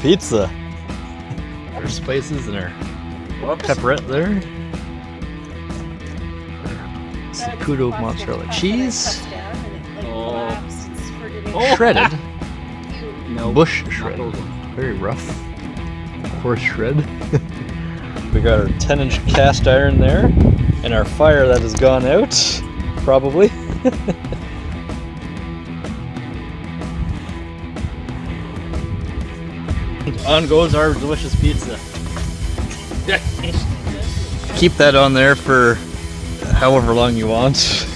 pizza. Our spices and our pepperette there. Kudo mozzarella cheese. Shredded. No. Bush shred. Very rough. Coarse shred. We got our 10-inch cast iron there. And our fire that has gone out. Probably. On goes our delicious pizza. Keep that on there for however long you want.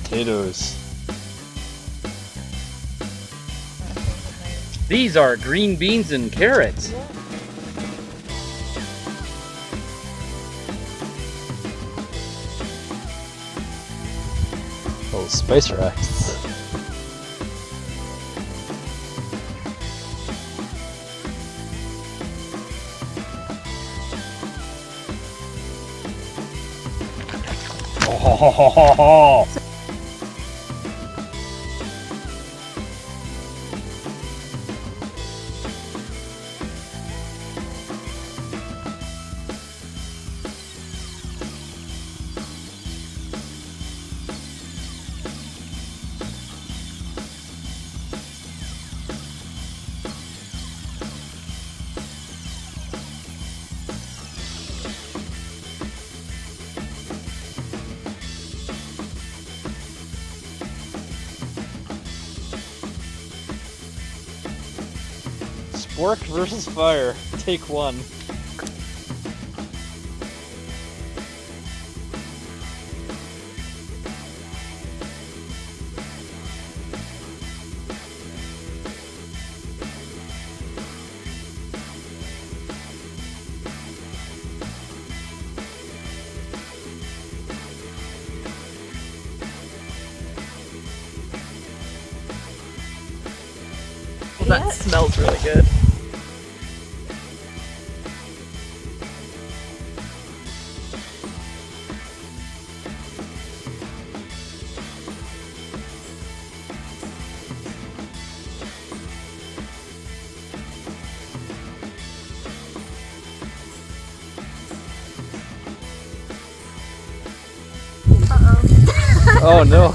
Potatoes. These are green beans and carrots. Oh, spice racks. Oh. Spork versus fire. Take one. Well, that smells really good. Oh no.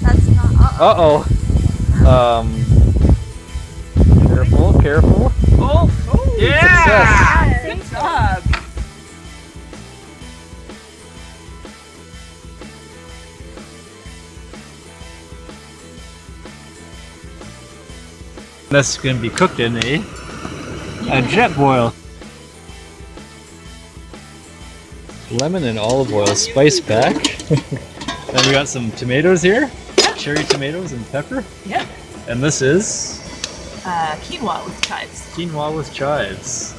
That's not. Uh-oh. Careful, careful. Oh, yeah! Good job. This is going to be cooked in a jet boil. Lemon and olive oil spice pack. Then we got some tomatoes here. Cherry tomatoes and pepper. Yep. And this is Quinoa with chives. quinoa with chives.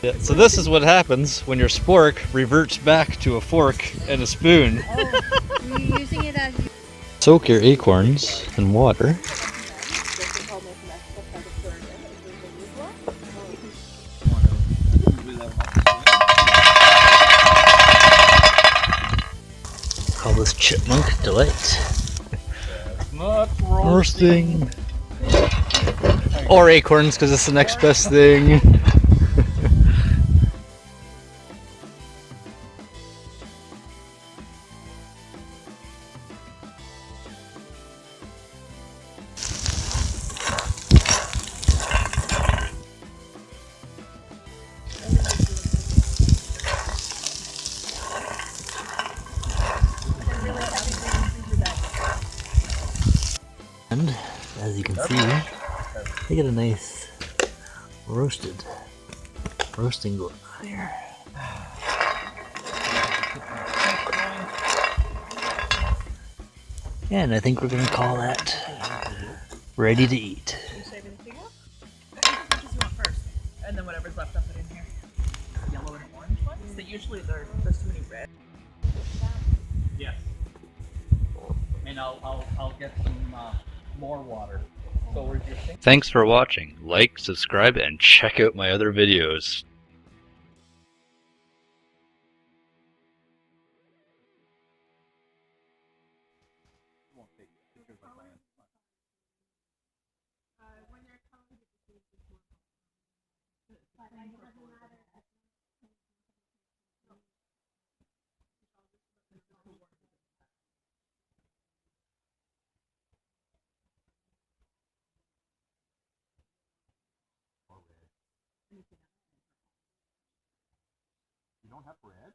Yeah, so this is what happens when your spork reverts back to a fork and a spoon. Oh, you're using it as... Soak your acorns in water. Call this chipmunk delight. Not Roasting. Or acorns, because it's the next best thing. And as you can see, they get a nice roasting going on here. And I think we're gonna call that ready to eat. Should we save anything else? I think which is you want first, and then whatever's left, I'll put in here. Yellow and orange ones. They usually there's too many red. Yes. And I'll get some more water. So where's your thing? Thanks for watching. Like, subscribe, and check out my other videos. You don't have bread?